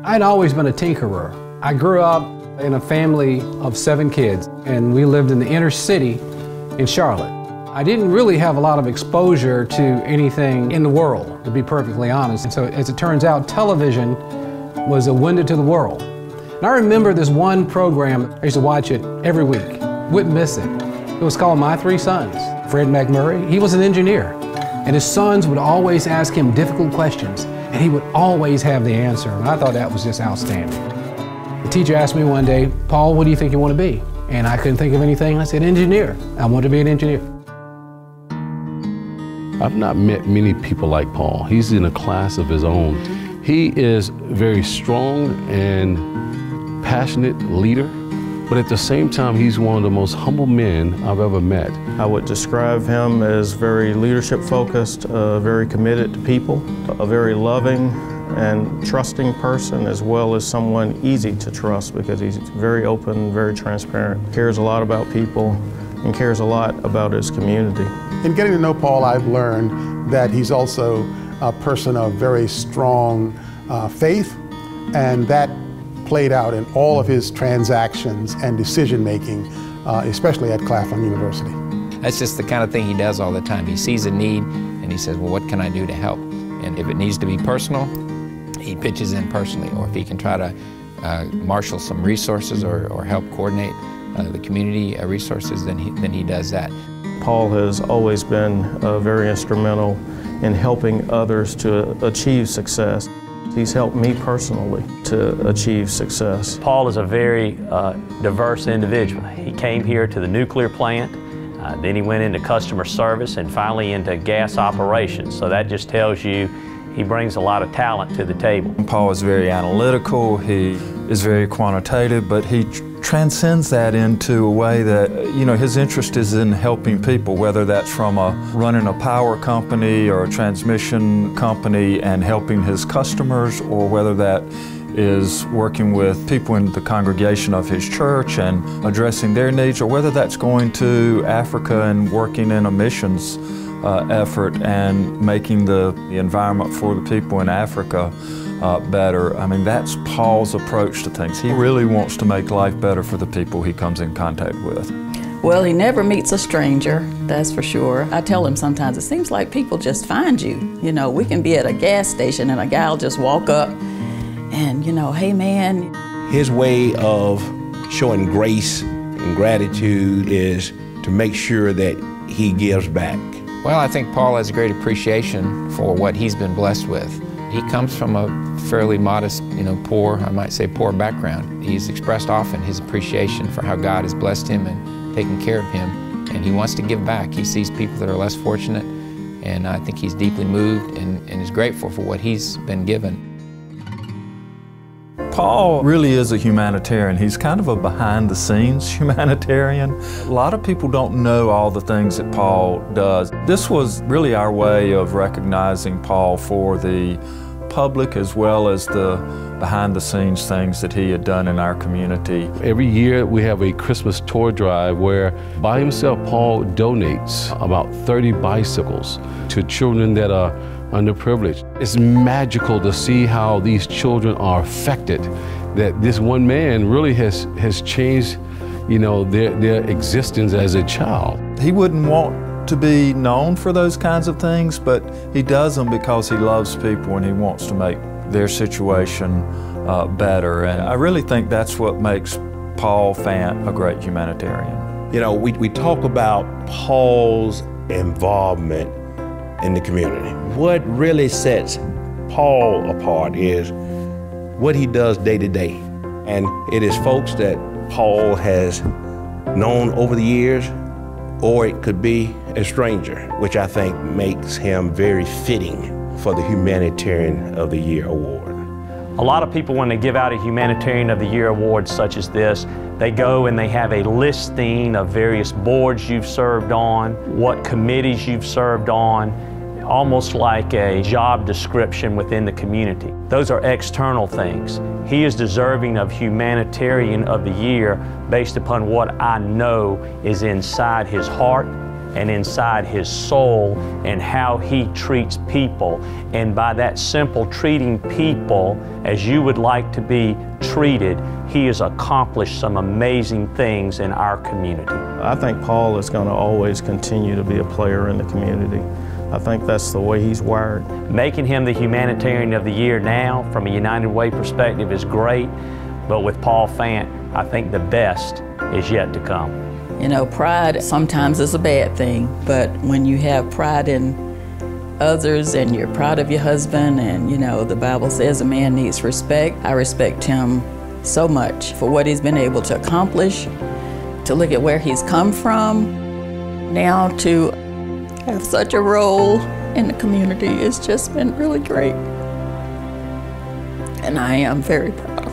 I'd always been a tinkerer. I grew up in a family of 7 kids, and we lived in the inner city in Charlotte. I didn't really have a lot of exposure to anything in the world, to be perfectly honest. And so as it turns out, television was a window to the world. And I remember this one program, I used to watch it every week, wouldn't miss it. It was called My 3 Sons. Fred McMurray, he was an engineer, and his sons would always ask him difficult questions, and he would always have the answer, and I thought that was just outstanding. The teacher asked me one day, Paul, what do you think you want to be? And I couldn't think of anything, and I said, engineer. I want to be an engineer. I've not met many people like Paul. He's in a class of his own. He is very strong and passionate leader, but at the same time, he's one of the most humble men I've ever met. I would describe him as very leadership focused, very committed to people, a very loving and trusting person, as well as someone easy to trust because he's very open, very transparent, cares a lot about people, and cares a lot about his community. In getting to know Paul, I've learned that he's also a person of very strong faith, and that played out in all of his transactions and decision-making, especially at Claflin University. That's just the kind of thing he does all the time. He sees a need and he says, well, what can I do to help? And if it needs to be personal, he pitches in personally. Or if he can try to marshal some resources or help coordinate the community resources, then he does that. Paul has always been very instrumental in helping others to achieve success. He's helped me personally to achieve success. Paul is a very diverse individual. He came here to the nuclear plant, then he went into customer service, and finally into gas operations. So that just tells you he brings a lot of talent to the table. Paul is very analytical, he is very quantitative, but he transcends that into a way that, you know, his interest is in helping people, whether that's from running a power company or a transmission company and helping his customers, or whether that is working with people in the congregation of his church and addressing their needs, or whether that's going to Africa and working in a missions effort and making the environment for the people in Africa better. I mean, that's Paul's approach to things. He really wants to make life better for the people he comes in contact with. Well, he never meets a stranger, that's for sure. I tell him sometimes, it seems like people just find you. You know, we can be at a gas station and a guy will just walk up and, you know, hey man. His way of showing grace and gratitude is to make sure that he gives back. Well, I think Paul has a great appreciation for what he's been blessed with. He comes from a fairly modest, poor, I might say poor background. He's expressed often his appreciation for how God has blessed him and taken care of him, and he wants to give back. He sees people that are less fortunate, and I think he's deeply moved and is grateful for what he's been given. Paul really is a humanitarian. He's kind of a behind-the-scenes humanitarian. A lot of people don't know all the things that Paul does. This was really our way of recognizing Paul for the public as well as the behind-the-scenes things that he had done in our community. Every year we have a Christmas tour drive where by himself Paul donates about 30 bicycles to children that are underprivileged. It's magical to see how these children are affected, that this one man really has changed, their existence as a child. He wouldn't want to be known for those kinds of things, but he does them because he loves people and he wants to make their situation better. And I really think that's what makes Paul Fant a great humanitarian. You know, we talk about Paul's involvement in the community. What really sets Paul apart is what he does day to day. And it is folks that Paul has known over the years, or it could be a stranger, which I think makes him very fitting for the Humanitarian of the Year award. A lot of people, when they give out a Humanitarian of the Year award such as this, they go and they have a listing of various boards you've served on, what committees you've served on, almost like a job description within the community. Those are external things. He is deserving of Humanitarian of the Year based upon what I know is inside his heart and inside his soul and how he treats people. And by that simple treating people as you would like to be treated, he has accomplished some amazing things in our community. I think Paul is going to always continue to be a player in the community. I think that's the way he's wired. Making him the Humanitarian of the Year now, from a United Way perspective, is great, but with Paul Fant, I think the best is yet to come. You know, pride sometimes is a bad thing, but when you have pride in others and you're proud of your husband, and you know, the Bible says a man needs respect. I respect him so much for what he's been able to accomplish, to look at where he's come from, now to have such a role in the community. It's just been really great. And I am very proud.